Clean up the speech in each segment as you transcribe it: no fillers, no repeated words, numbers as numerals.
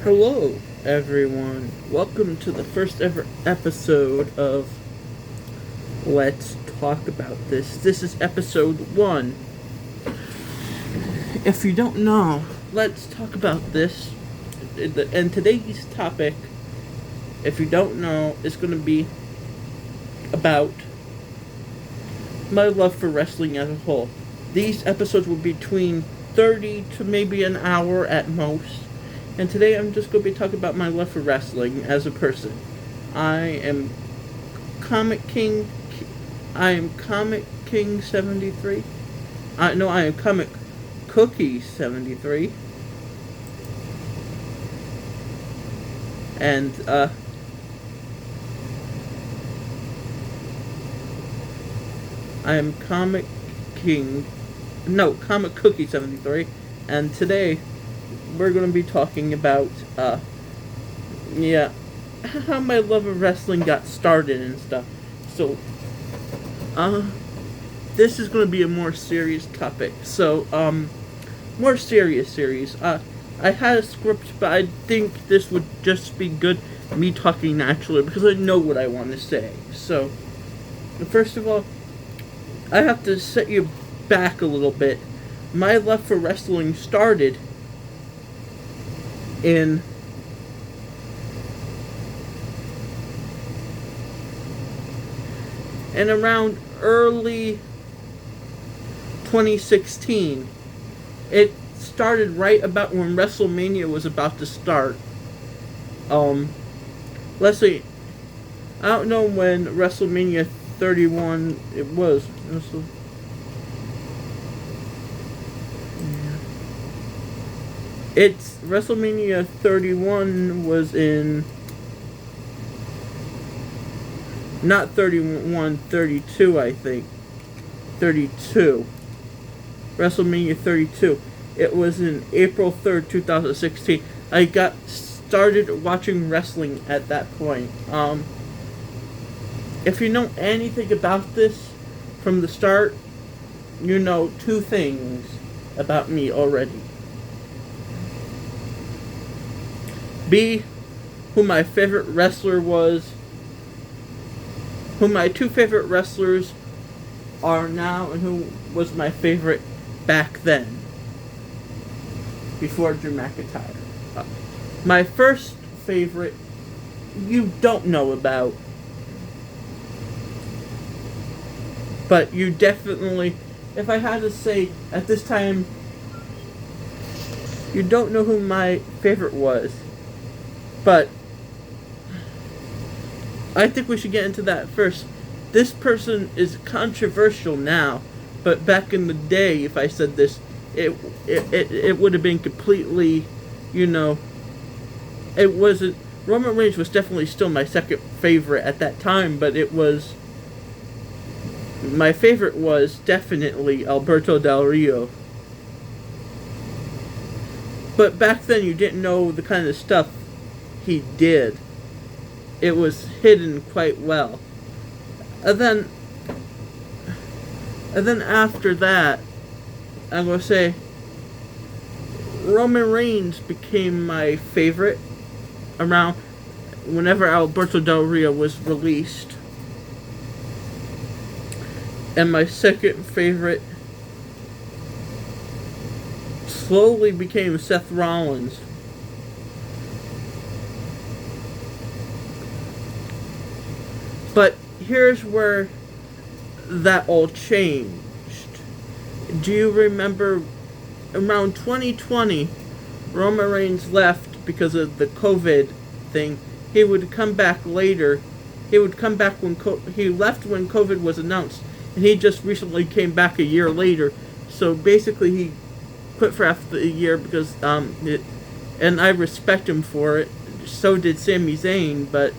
Hello, everyone. Welcome to the first ever episode of Let's Talk About This. This is episode 1. If you don't know, let's talk about this. And today's topic, if you don't know, is going to be about my love for wrestling as a whole. These episodes will be between 30 to maybe an hour at most. And today I'm just going to be talking about my love for wrestling as a person. I am Comic King 73. I am Comic Cookie 73. And I am Comic Cookie 73. And today we're going to be talking about, how my love of wrestling got started and stuff. So, this is going to be a more serious topic. So, more serious series. I had a script, but I think this would just be good me talking naturally because I know what I want to say. So, first of all, I have to set you back a little bit. My love for wrestling started in around early 2016. It started right about when WrestleMania was about to start. Let's see. I don't know when WrestleMania 31 it was. It's WrestleMania 31 was in not 31, 32, I think. 32. WrestleMania 32. It was in April 3rd, 2016. I got started watching wrestling at that point. If you know anything about this from the start, you know two things about me already. B, who my favorite wrestler was, who my two favorite wrestlers are now, and who was my favorite back then, before Drew McIntyre. My first favorite, you don't know about, but you definitely, if I had to say, at this time, you don't know who my favorite was. But I think we should get into that first. This person is controversial now, but back in the day, if I said this, it would have been completely, it wasn't. Roman Reigns was definitely still my second favorite at that time, but my favorite was definitely Alberto Del Rio. But back then, you didn't know the kind of stuff he did. It was hidden quite well. And then after that, I'm going to say Roman Reigns became my favorite around whenever Alberto Del Rio was released. And my second favorite slowly became Seth Rollins. But here's where that all changed. Do you remember around 2020, Roman Reigns left because of the COVID thing? He would come back later. He would come back when he left when COVID was announced, and he just recently came back a year later. So basically, he quit for half the year because and I respect him for it. So did Sami Zayn, but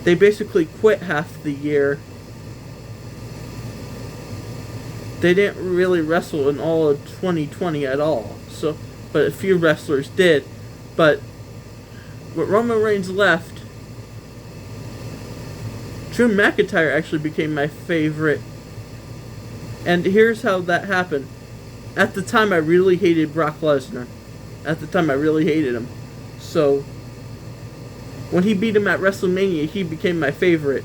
they basically quit half the year. They didn't really wrestle in all of 2020 at all. So, but a few wrestlers did. But when Roman Reigns left, Drew McIntyre actually became my favorite. And here's how that happened. At the time, I really hated Brock Lesnar. At the time, I really hated him. So when he beat him at WrestleMania, he became my favorite.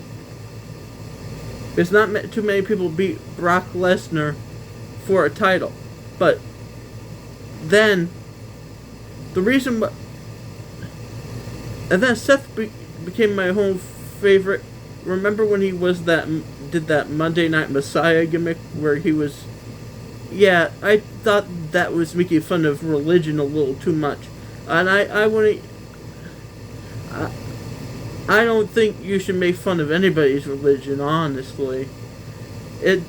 There's not too many people beat Brock Lesnar for a title. But then, the reason... And then Seth became my home favorite. Remember when he was did that Monday Night Messiah gimmick where he was... Yeah, I thought that was making fun of religion a little too much. And I wouldn't... I don't think you should make fun of anybody's religion, honestly. It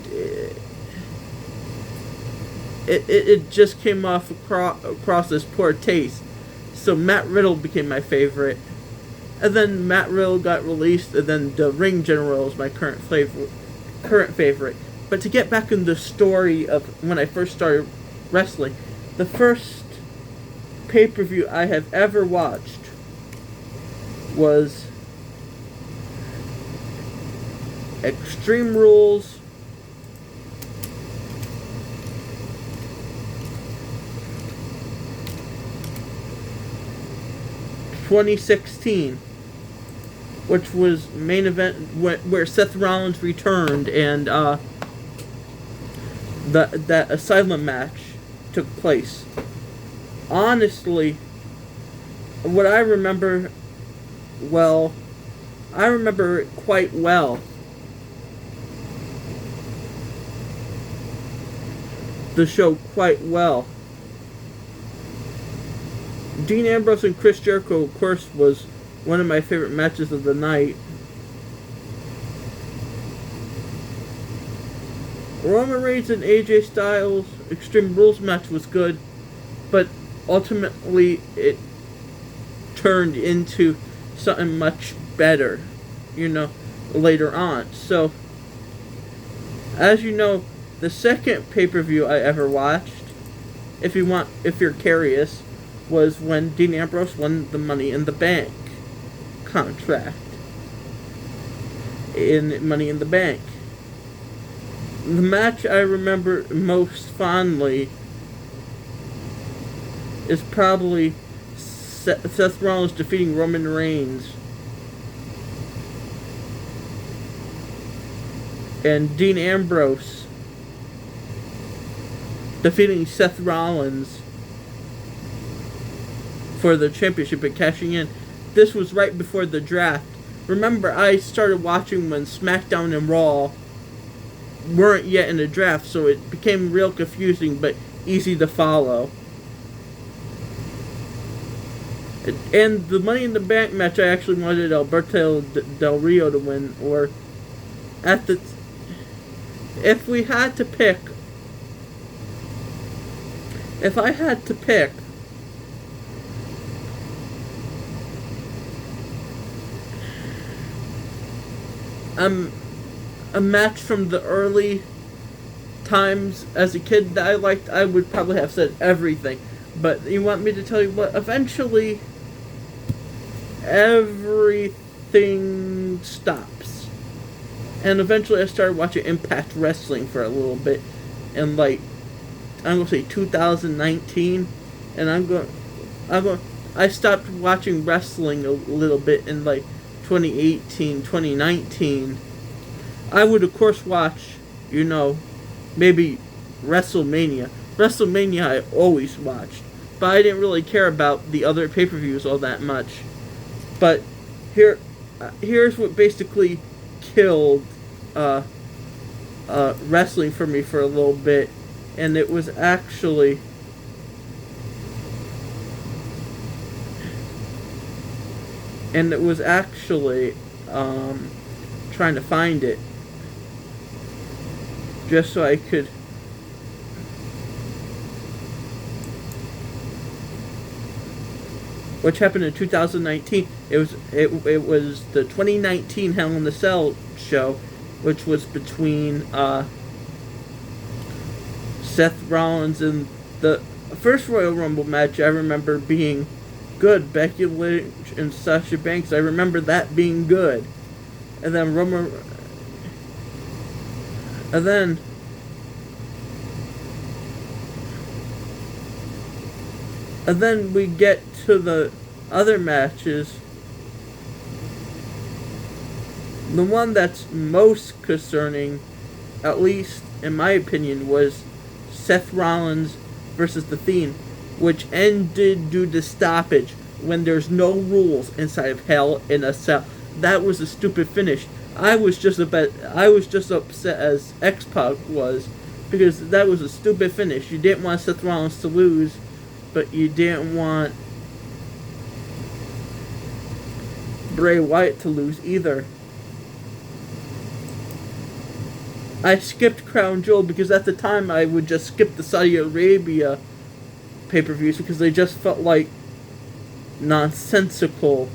just came off across as poor taste. So Matt Riddle became my favorite. And then Matt Riddle got released, and then the Ring General is my current favorite. But to get back in the story of when I first started wrestling, the first pay-per-view I have ever watched was Extreme Rules 2016, which was main event where Seth Rollins returned and that Asylum match took place. Honestly, what I remember, well, I remember it quite well. The show quite well. Dean Ambrose and Chris Jericho, of course, was one of my favorite matches of the night. Roman Reigns and AJ Styles Extreme Rules match was good, but ultimately it turned into something much better, later on. So, as you know, the second pay-per-view I ever watched, if you're curious, was when Dean Ambrose won the Money in the Bank contract in Money in the Bank. The match I remember most fondly is probably Seth Rollins defeating Roman Reigns and Dean Ambrose defeating Seth Rollins for the championship and cashing in. This was right before the draft. Remember, I started watching when SmackDown and Raw weren't yet in the draft, so it became real confusing but easy to follow. And the Money in the Bank match, I actually wanted Alberto Del Rio to win, or if I had to pick a match from the early times as a kid that I liked, I would probably have said everything. But you want me to tell you what? Eventually, everything stops. And eventually I started watching Impact Wrestling for a little bit. And I'm going to say 2019. And I stopped watching wrestling a little bit in 2018, 2019. I would, of course, watch, maybe WrestleMania. WrestleMania I always watched, but I didn't really care about the other pay-per-views all that much. But here's what basically killed wrestling for me for a little bit, and it was actually trying to find it just so I could which happened in 2019. It was the 2019 Hell in a Cell show, which was between Seth Rollins and the first Royal Rumble match. I remember being good. Becky Lynch and Sasha Banks. I remember that being good. And then And then we get to the other matches, the one that's most concerning, at least in my opinion, was Seth Rollins versus The Fiend, which ended due to stoppage when there's no rules inside of Hell in a Cell. That was a stupid finish. I was just upset as X-Pac was, because that was a stupid finish. You didn't want Seth Rollins to lose, but you didn't want Bray Wyatt to lose either. I skipped Crown Jewel because at the time I would just skip the Saudi Arabia pay-per-views because they just felt like nonsensical.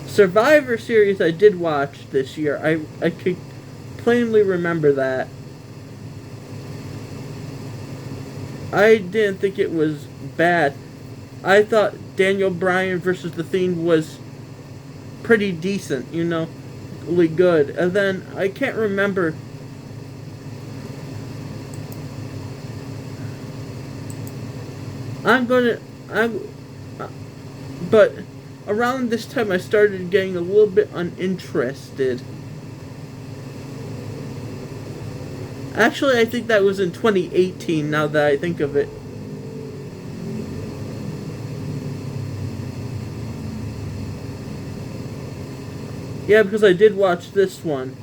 Survivor Series I did watch this year. I could plainly remember that. I didn't think it was bad. I thought Daniel Bryan versus The Fiend was pretty decent, really good. And then I can't remember. But around this time I started getting a little bit uninterested. Actually, I think that was in 2018, now that I think of it. Yeah, because I did watch this one.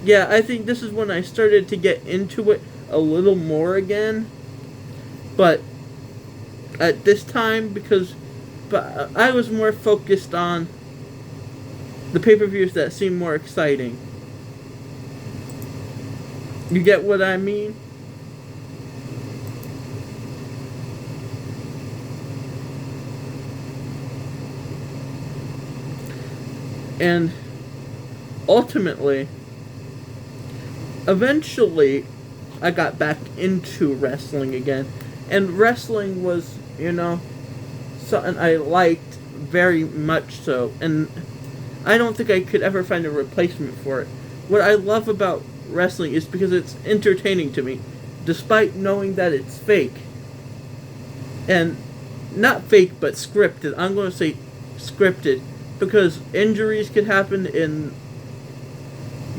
Yeah, I think this is when I started to get into it a little more again. But at this time, but I was more focused on the pay-per-views that seemed more exciting. You get what I mean? And ultimately, eventually, I got back into wrestling again. And wrestling was, something I liked very much so. And I don't think I could ever find a replacement for it. What I love about wrestling is because it's entertaining to me, despite knowing that it's fake. And not fake, but scripted. I'm going to say scripted, because injuries could happen in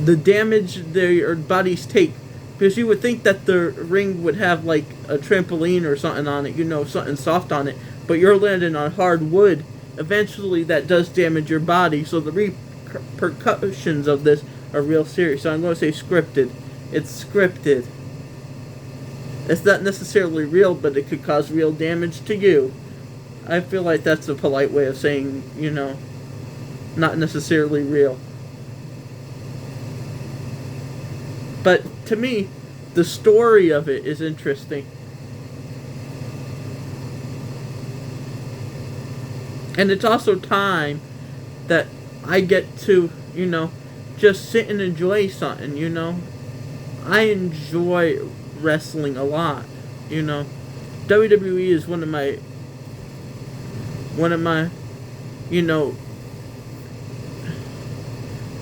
the damage their bodies take. Because you would think that the ring would have like a trampoline or something on it, something soft on it, but you're landing on hard wood. Eventually that does damage your body, so the repercussions of this are real serious. So I'm going to say scripted. It's scripted. It's not necessarily real, but it could cause real damage to you. I feel like that's a polite way of saying, not necessarily real. But to me, the story of it is interesting. And it's also time that I get to, just sit and enjoy something, I enjoy wrestling a lot, WWE is one of my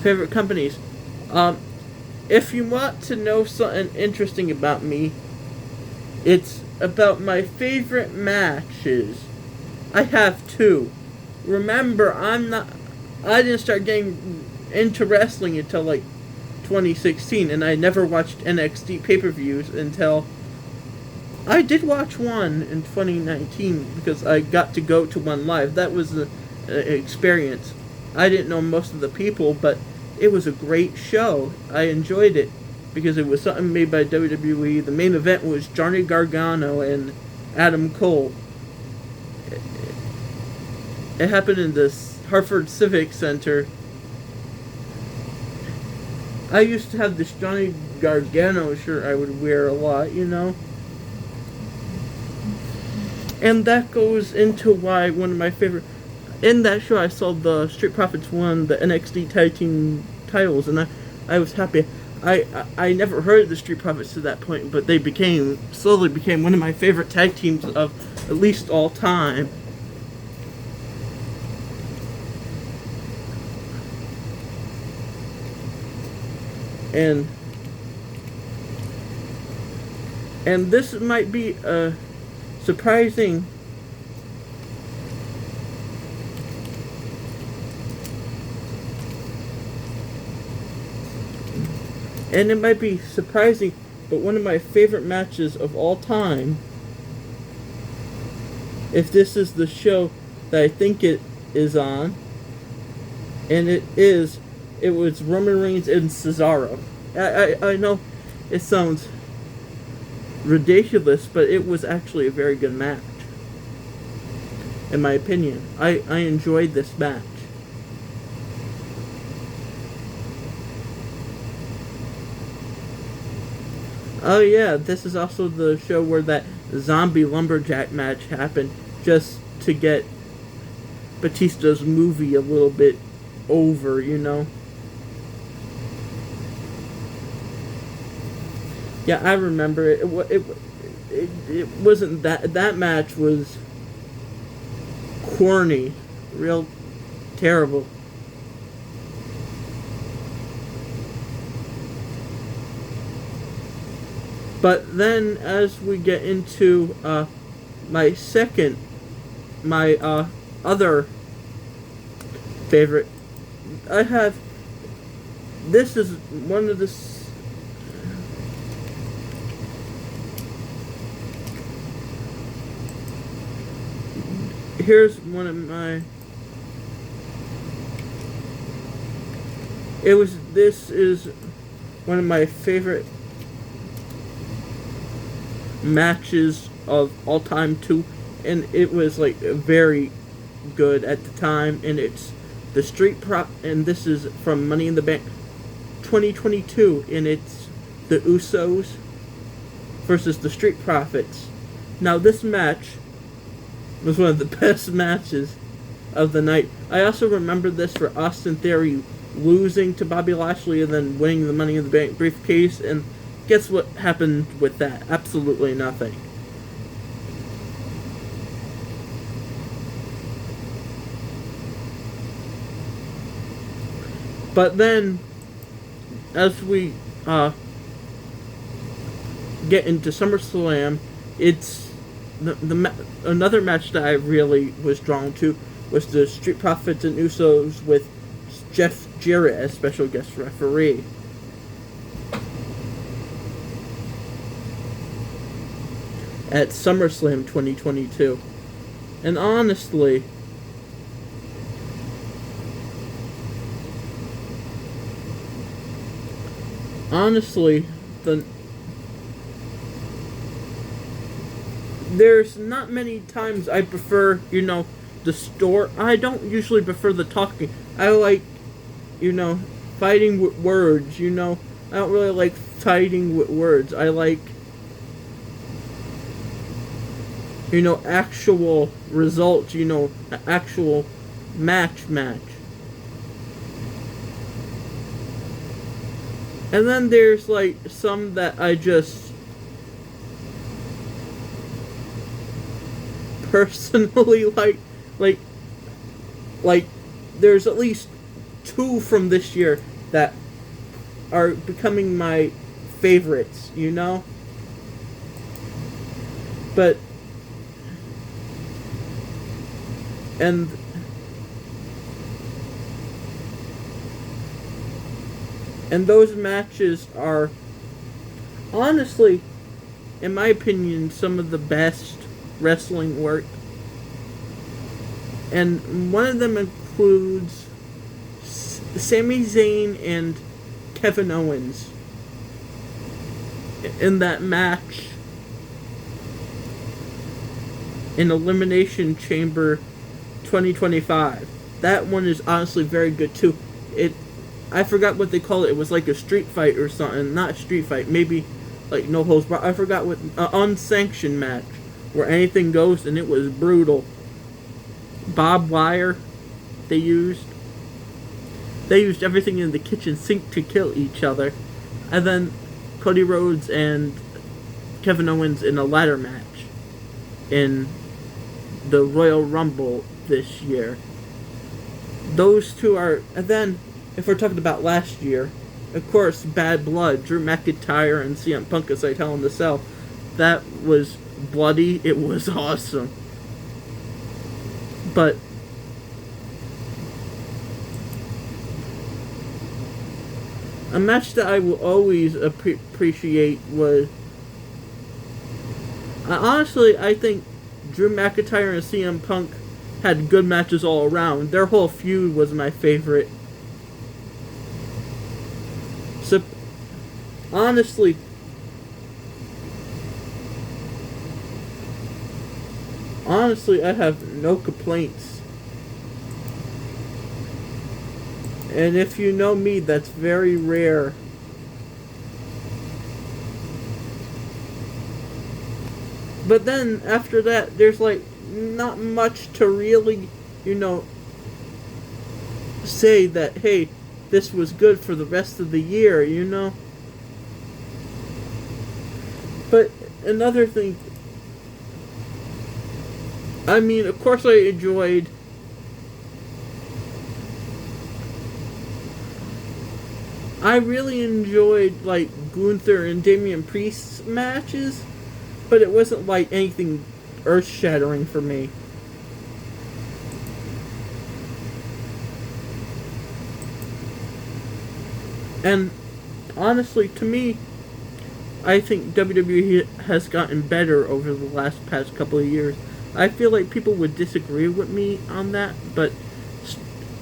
favorite companies. If you want to know something interesting about me, it's about my favorite matches. I have two. Remember, I didn't start getting into wrestling until like 2016, and I never watched NXT pay-per-views until I did watch one in 2019 because I got to go to one live. That was an experience. I didn't know most of the people, but it was a great show. I enjoyed it because it was something made by WWE. The main event was Johnny Gargano and Adam Cole. It happened in the Hartford Civic Center. I used to have this Johnny Gargano shirt I would wear a lot, And that goes into why one of my favorite... In that show, I saw the Street Profits won the NXT Tag Team titles, and I was happy. I never heard of the Street Profits to that point, but they slowly became one of my favorite tag teams of at least all time. And this might be a surprising. And it might be surprising, but one of my favorite matches of all time, if this is the show that I think it is on, and it was Roman Reigns and Cesaro. I know it sounds ridiculous, but it was actually a very good match, in my opinion. I enjoyed this match. Oh yeah, this is also the show where that zombie lumberjack match happened, just to get Batista's movie a little bit over, you know? Yeah, I remember it. It wasn't that match was corny, real terrible. But then, as we get into my other favorite, I have. This is one of the. Here's one of my. This is one of my favorite matches of all time too, and it was like very good at the time, and it's the Street Prop, and this is from Money in the Bank 2022, and it's the Usos versus the Street Profits. Now this match was one of the best matches of the night. I also remember this for Austin Theory losing to Bobby Lashley and then winning the Money in the Bank briefcase, and guess what happened with that? Absolutely nothing. But then, as we get into SummerSlam, it's another match that I really was drawn to was the Street Profits and Usos with Jeff Jarrett as special guest referee. At SummerSlam 2022. And honestly, there's not many times I prefer, the store. I don't usually prefer the talking. I like, fighting with words, I don't really like fighting with words. I like, actual results, actual match. And then there's, like, some that I just personally like, there's at least 2 from this year that are becoming my favorites, But And those matches are honestly, in my opinion, some of the best wrestling work. And one of them includes Sami Zayn and Kevin Owens in that match in Elimination Chamber 2025. That one is honestly very good too. I forgot what they call it. It was like a street fight or something. Not street fight. Maybe like no holds barred. I forgot what, unsanctioned match where anything goes, and it was brutal. Barbed wire they used. They used everything in the kitchen sink to kill each other. And then Cody Rhodes and Kevin Owens in a ladder match in the Royal Rumble this year. Those two are... And then, if we're talking about last year, of course, Bad Blood, Drew McIntyre and CM Punk as I Hell in the Cell. That was bloody, it was awesome. But a match that I will always appreciate was, honestly, I think Drew McIntyre and CM Punk had good matches all around. Their whole feud was my favorite. So, honestly, I have no complaints. And if you know me, that's very rare. But then, after that, there's like not much to really, say that, hey, this was good for the rest of the year, But another thing, I mean, of course I enjoyed I really enjoyed, like, Gunther and Damian Priest's matches, but it wasn't, like, anything earth-shattering for me. And, honestly, to me, I think WWE has gotten better over the past couple of years. I feel like people would disagree with me on that, but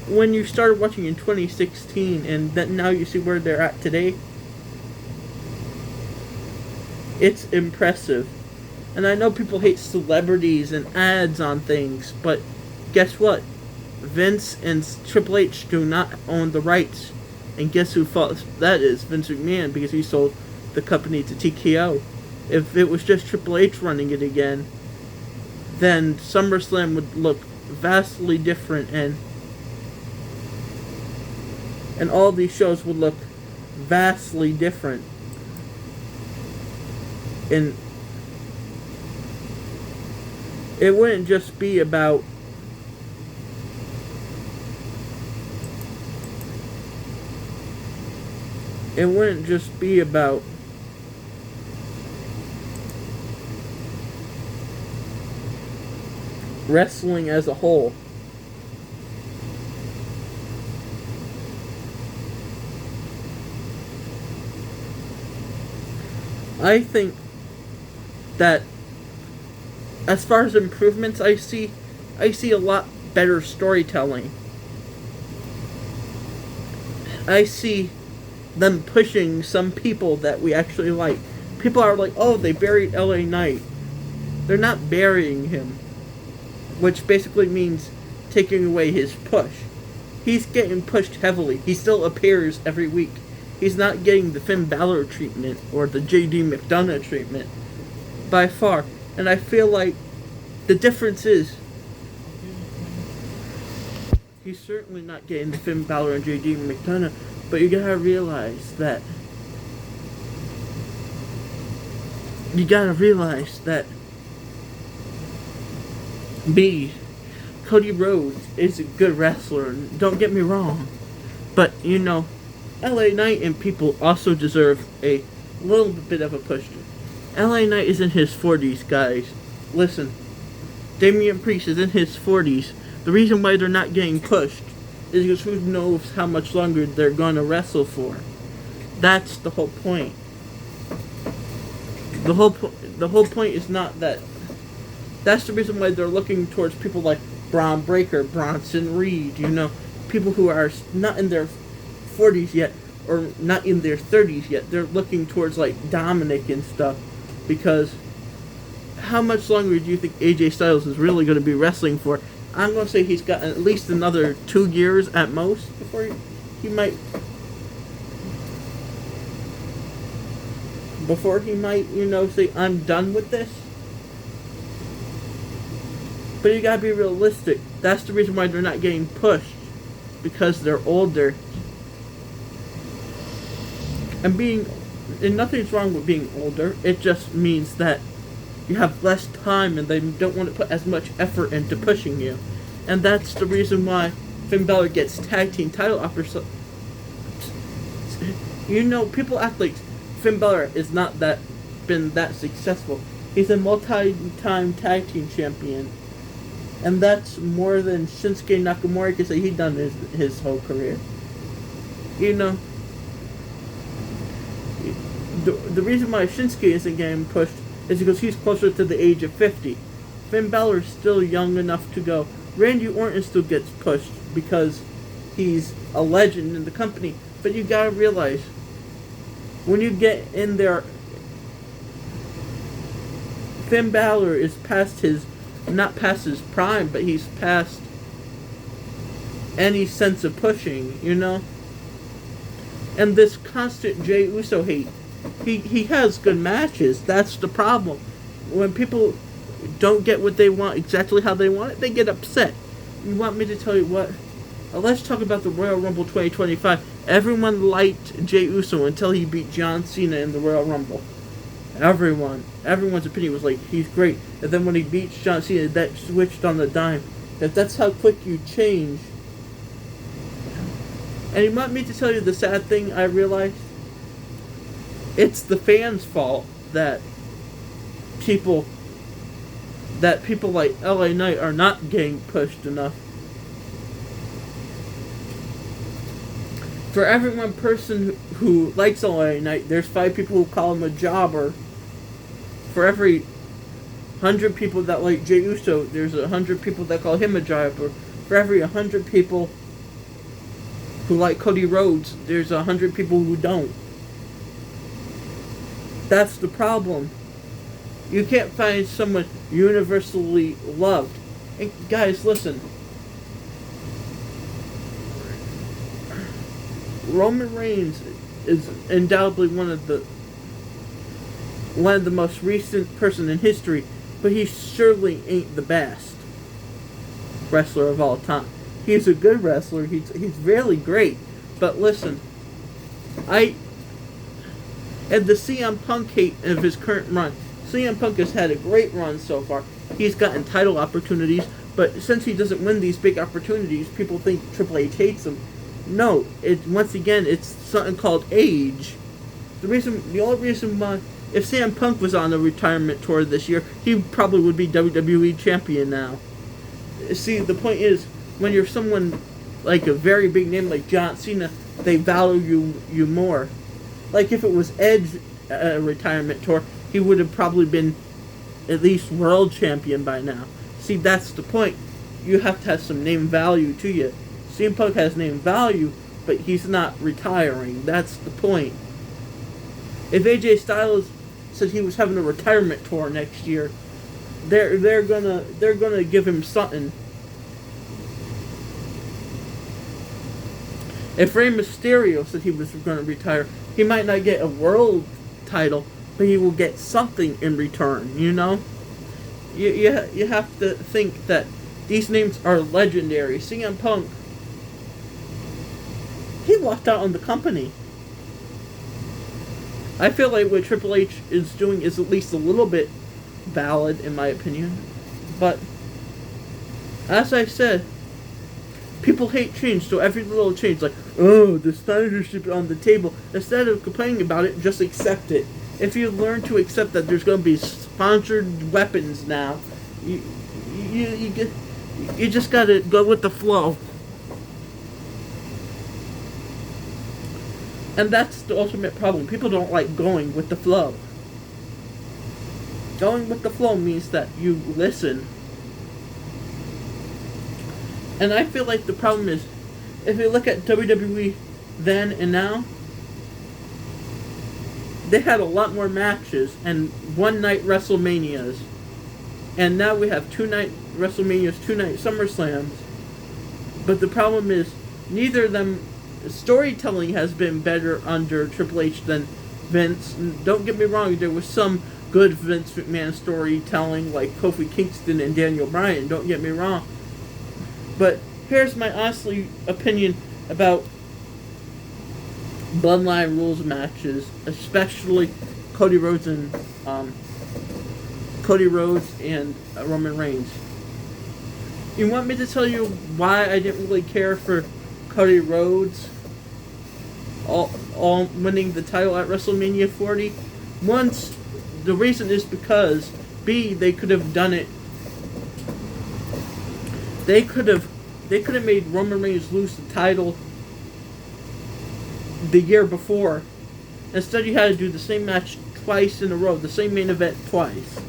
when you started watching in 2016 and then now you see where they're at today, it's impressive. And I know people hate celebrities and ads on things, but guess what? Vince and Triple H do not own the rights. And guess who fought? That is Vince McMahon, because he sold the company to TKO. If it was just Triple H running it again, then SummerSlam would look vastly different, and all these shows would look vastly different. And it wouldn't just be about wrestling as a whole. I think that as far as improvements, I see a lot better storytelling. I see them pushing some people that we actually like. People are like, oh, they buried LA Knight. They're not burying him, which basically means taking away his push. He's getting pushed heavily. He still appears every week. He's not getting the Finn Balor treatment or the JD McDonough treatment by far. And I feel like the difference is he's certainly not getting the Finn Balor and JD McDonough, but you gotta realize that Cody Rhodes is a good wrestler, don't get me wrong, but LA Knight and people also deserve a little bit of a push. LA Knight is in his 40s, guys. Listen, Damian Priest is in his 40s. The reason why they're not getting pushed is because who knows how much longer they're going to wrestle for. That's the whole point. The whole point is not that. That's the reason why they're looking towards people like Braun Breaker, Bronson Reed, people who are not in their 40s yet, or not in their 30s yet. They're looking towards like Dominic and stuff, because how much longer do you think AJ Styles is really going to be wrestling for? I'm going to say he's got at least another 2 years at most before he might say, I'm done with this. But you gotta be realistic. That's the reason why they're not getting pushed, because they're older. And nothing's wrong with being older. It just means that you have less time and they don't want to put as much effort into pushing you. And that's the reason why Finn Balor gets tag team title offers. People act like Finn Balor is not been that successful. He's a multi-time tag team champion. And that's more than Shinsuke Nakamura can say he's done his whole career. You know, the reason why Shinsuke isn't getting pushed is because he's closer to the age of 50. Finn Balor is still young enough to go. Randy Orton still gets pushed because he's a legend in the company. But you gotta realize, when you get in there, Finn Balor is not past his prime, but he's past any sense of pushing, you know? And this constant Jey Uso hate, he has good matches. That's the problem. When people don't get what they want exactly how they want it, they get upset. You want me to tell you what? Let's talk about the Royal Rumble 2025. Everyone liked Jey Uso until he beat John Cena in the Royal Rumble. Everyone's opinion was like, he's great. And then when he beats John Cena, that switched on the dime. If that's how quick you change. And you want me to tell you the sad thing I realized? It's the fans' fault that people like LA Knight are not getting pushed enough. For every one person who likes LA Knight, there's 5 people who call him a jobber. For every 100 people that like Jey Uso, there's 100 people that call him a jobber. For every 100 people who like Cody Rhodes, there's 100 people who don't. That's the problem. You can't find someone universally loved. And guys, listen. Roman Reigns is undoubtedly one of the most recent person in history, but he surely ain't the best wrestler of all time. He's a good wrestler. He's really great. But listen, and the CM Punk hate of his current run. CM Punk has had a great run so far. He's gotten title opportunities, but since he doesn't win these big opportunities, people think Triple H hates him. No, once again, it's something called age. The only reason why, if CM Punk was on a retirement tour this year, he probably would be WWE champion now. See, the point is, when you're someone like a very big name like John Cena, they value you more. Like if it was Edge retirement tour, he would have probably been at least world champion by now. See, that's the point. You have to have some name value to you. CM Punk has name value, but he's not retiring. That's the point. If AJ Styles said he was having a retirement tour next year, they're gonna give him something. If Rey Mysterio said he was going to retire, he might not get a world title, but he will get something in return, you know? You have to think that these names are legendary. CM Punk, he walked out on the company. I feel like what Triple H is doing is at least a little bit valid, in my opinion. But, as I said, people hate change, so every little change, like, oh, the censorship on the table, instead of complaining about it, just accept it. If you learn to accept that there's going to be sponsored weapons now, you just got to go with the flow. And that's the ultimate problem. People don't like going with the flow. Going with the flow means that you listen. And I feel like the problem is, if you look at WWE then and now, they had a lot more matches and one-night WrestleManias. And now we have two-night WrestleManias, two-night SummerSlams. But the problem is, neither of them, storytelling has been better under Triple H than Vince. Don't get me wrong, there was some good Vince McMahon storytelling, like Kofi Kingston and Daniel Bryan, don't get me wrong. But here's my honestly opinion about Bloodline Rules matches, especially Cody Rhodes and Roman Reigns. You want me to tell you why I didn't really care for Cody Rhodes all winning the title at WrestleMania 40? The reason is because B, they could have done it. They could have made Roman Reigns lose the title the year before. Instead, you had to do the same match twice in a row, the same main event twice.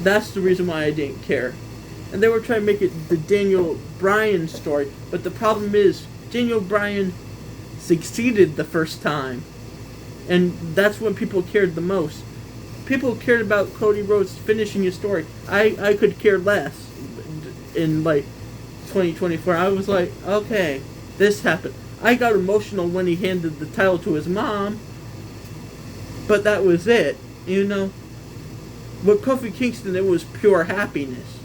That's the reason why I didn't care. And they were trying to make it the Daniel Bryan story, but the problem is Daniel Bryan succeeded the first time, and that's when people cared the most. People cared about Cody Rhodes finishing his story. I could care less in like 2024. I was like, okay, this happened. I got emotional when he handed the title to his mom, but that was it. With Kofi Kingston, it was pure happiness.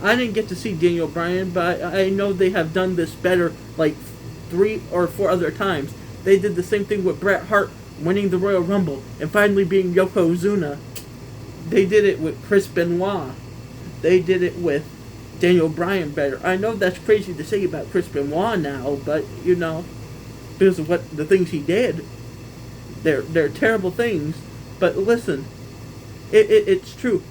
I didn't get to see Daniel Bryan, but I know they have done this better like 3 or 4 other times. They did the same thing with Bret Hart winning the Royal Rumble and finally being Yokozuna. They did it with Chris Benoit. They did it with Daniel Bryan better. I know that's crazy to say about Chris Benoit now, but because of what the things he did, they're terrible things. But listen, it's true.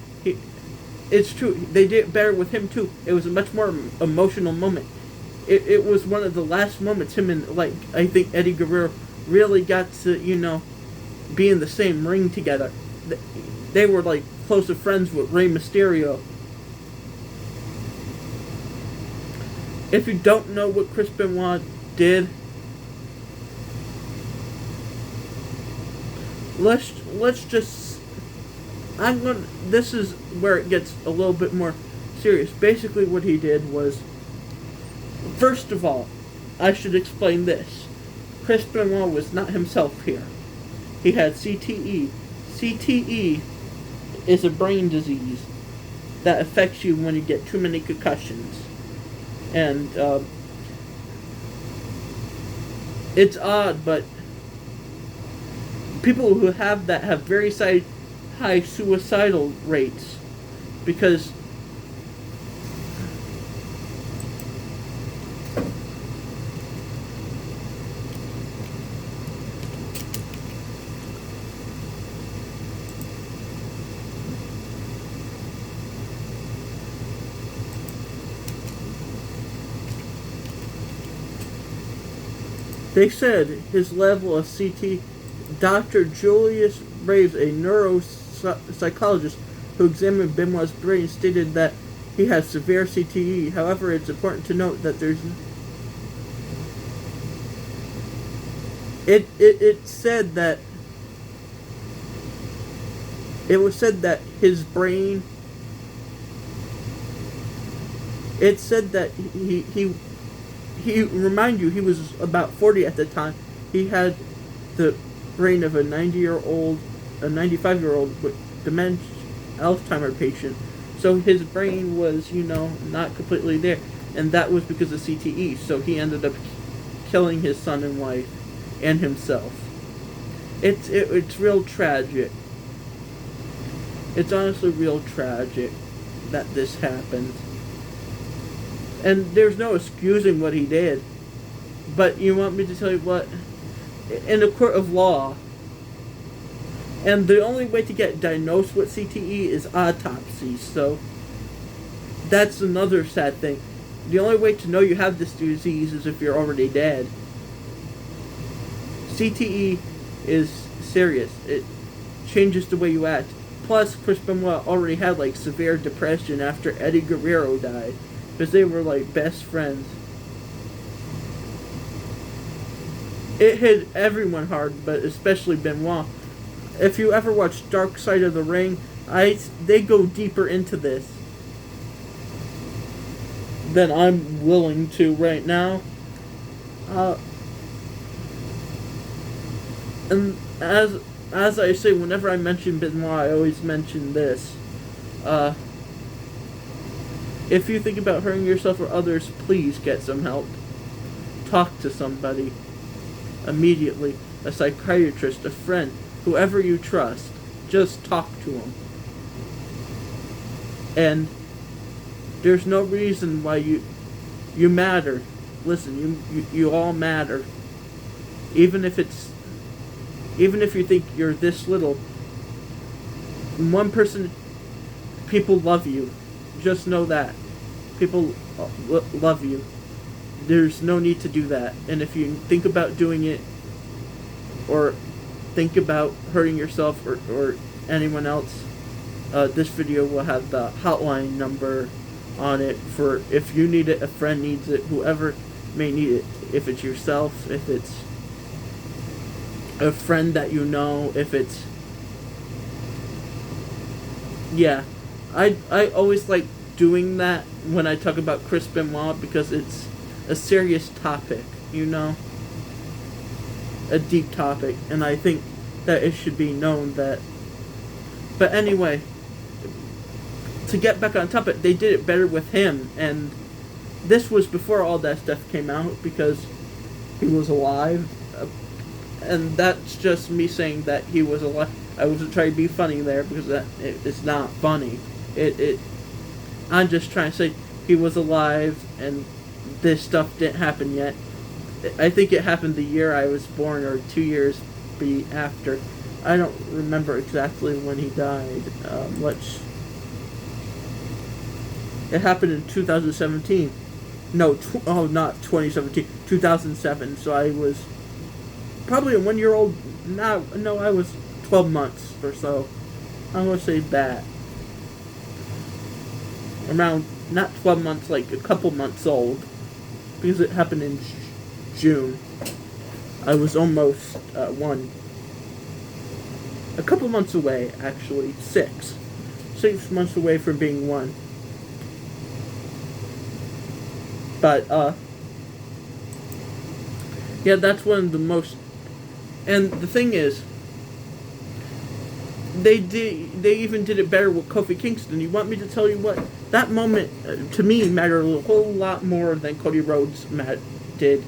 It's true. They did it better with him too. It was a much more emotional moment. It was one of the last moments him and I think Eddie Guerrero really got to be in the same ring together. They were like close of friends with Rey Mysterio. If you don't know what Chris Benoit did, let's just this is where it gets a little bit more serious. Basically what he did was, first of all, I should explain this. Chris Benoit was not himself here. He had CTE. CTE is a brain disease that affects you when you get too many concussions. And it's odd, but people who have that have very high suicidal rates because they said his level of CT. Dr. Julius Graves, a neuropsychologist who examined Benoit's brain, stated that he has severe CTE. However, it's important to note that there's it said that it was said that his brain. It said that he remind you, he was about 40 at the time. He had the brain of a 95-year-old with dementia, Alzheimer patient. So his brain was, not completely there. And that was because of CTE. So he ended up killing his son and wife and himself. It's real tragic. It's honestly real tragic that this happened. And there's no excusing what he did. But you want me to tell you what? In a court of law, and the only way to get diagnosed with CTE is autopsy, so that's another sad thing. The only way to know you have this disease is if you're already dead. CTE is serious. It changes the way you act. Plus, Chris Benoit already had severe depression after Eddie Guerrero died, because they were best friends. It hit everyone hard, but especially Benoit. If you ever watch Dark Side of the Ring, they go deeper into this than I'm willing to right now. And as I say, whenever I mention Benoit, I always mention this. If you think about hurting yourself or others, please get some help. Talk to somebody. Immediately. A psychiatrist, a friend, whoever you trust. Just talk to them. And there's no reason why you matter. Listen, you all matter. Even if you think you're this little, one person people love you. Just know that. People love you. There's no need to do that. And if you think about doing it, or think about hurting yourself or anyone else, this video will have the hotline number on it for if you need it, a friend needs it, whoever may need it. If it's yourself, if it's a friend that you know, if it's... Yeah. I always like doing that when I talk about Chris Benoit because it's a serious topic, you know? A deep topic, and I think that it should be known that... But anyway, to get back on topic, they did it better with him, and this was before all that stuff came out, because he was alive, and that's just me saying that he was alive. I wasn't trying to be funny there, because it's not funny. I'm just trying to say he was alive, and this stuff didn't happen yet. I think it happened the year I was born, or 2 years after. I don't remember exactly when he died. It happened in 2017. No, not 2017. 2007. So I was probably a 1 year old. No, I was 12 months or so. I'm gonna say that. Around, not 12 months, like a couple months old, because it happened in June. I was almost 1. A couple months away, actually. 6 months away from being 1. But, yeah, that's one of the most... And the thing is, they even did it better with Kofi Kingston. You want me to tell you what? That moment, to me, mattered a whole lot more than Cody Rhodes did.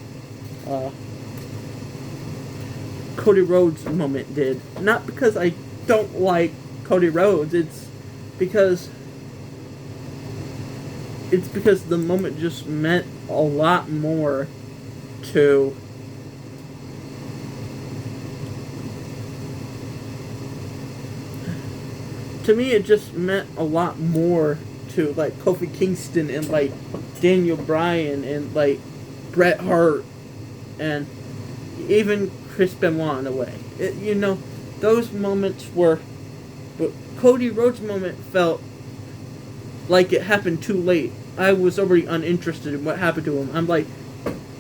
Cody Rhodes' moment did. Not because I don't like Cody Rhodes, it's because the moment just meant a lot more to me. It just meant a lot more to like Kofi Kingston and like Daniel Bryan and like Bret Hart and even Chris Benoit in a way. Those moments were... But Cody Rhodes' moment felt like it happened too late. I was already uninterested in what happened to him. I'm like,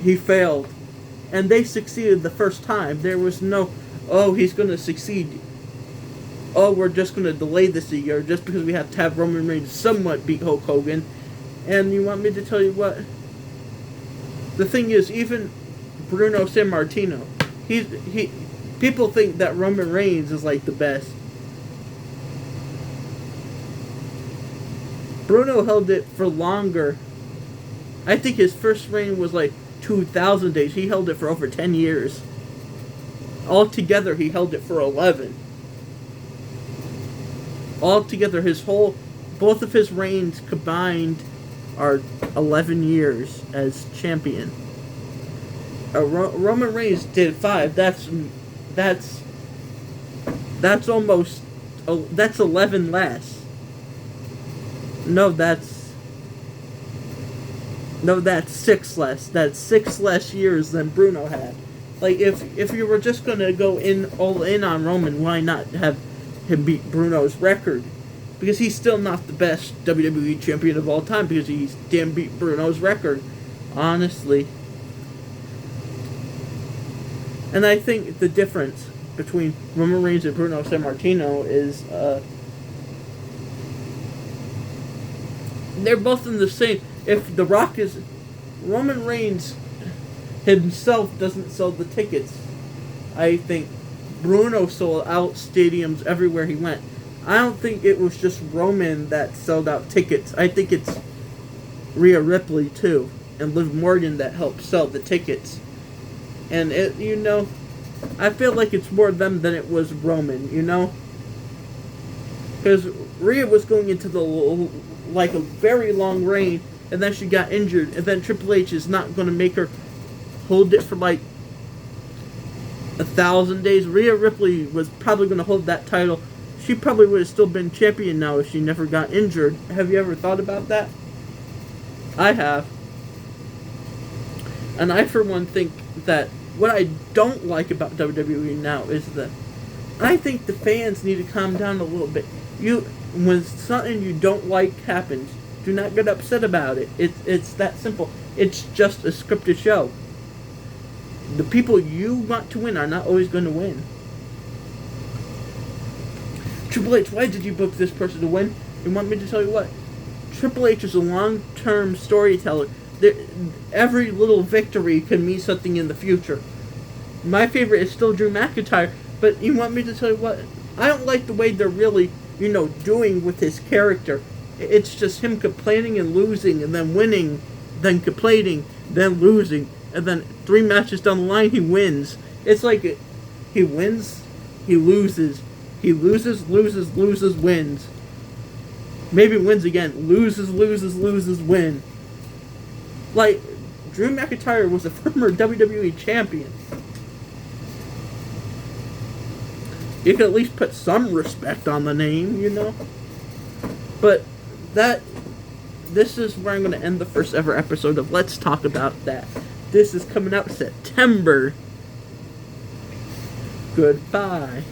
he failed. And they succeeded the first time. There was no, oh, he's going to succeed. Oh, we're just going to delay this a year just because we have to have Roman Reigns somewhat beat Hulk Hogan. And you want me to tell you what? The thing is, even Bruno Sammartino, people think that Roman Reigns is like the best. Bruno held it for longer. I think his first reign was like 2,000 days. He held it for over 10 years. Altogether, he held it for 11. Altogether, both of his reigns combined are 11 years as champion. Roman Reigns did 5. That's almost, that's 11 less. No, that's 6 less. That's 6 less years than Bruno had. Like, if you were just gonna go all in on Roman, why not have him beat Bruno's record? Because he's still not the best WWE champion of all time, because he damn beat Bruno's record. Honestly. And I think the difference between Roman Reigns and Bruno Sammartino is, they're both in the same... If The Rock is... Roman Reigns himself doesn't sell the tickets. I think Bruno sold out stadiums everywhere he went. I don't think it was just Roman that sold out tickets. I think it's Rhea Ripley, too. And Liv Morgan that helped sell the tickets. And, I feel like it's more them than it was Roman, Because Rhea was going into a very long reign, and then she got injured, and then Triple H is not going to make her hold it for 1,000 days. Rhea Ripley was probably going to hold that title. she probably would have still been champion now if she never got injured. Have you ever thought about that? I have. And I, for one, think that what I don't like about WWE now is that I think the fans need to calm down a little bit. When something you don't like happens, do not get upset about it. It's that simple. It's just a scripted show. The people you want to win are not always going to win. Triple H, why did you book this person to win? You want me to tell you what? Triple H is a long-term storyteller. Every little victory can mean something in the future. My favorite is still Drew McIntyre, but you want me to tell you what? I don't like the way they're really, doing with his character. It's just him complaining and losing, and then winning, then complaining, then losing, and then 3 matches down the line he wins. It's like he wins, he loses. He loses, wins. Maybe wins again. Loses, win. Like, Drew McIntyre was a former WWE champion. You could at least put some respect on the name, But this is where I'm going to end the first ever episode of Let's Talk About That. This is coming out September. Goodbye.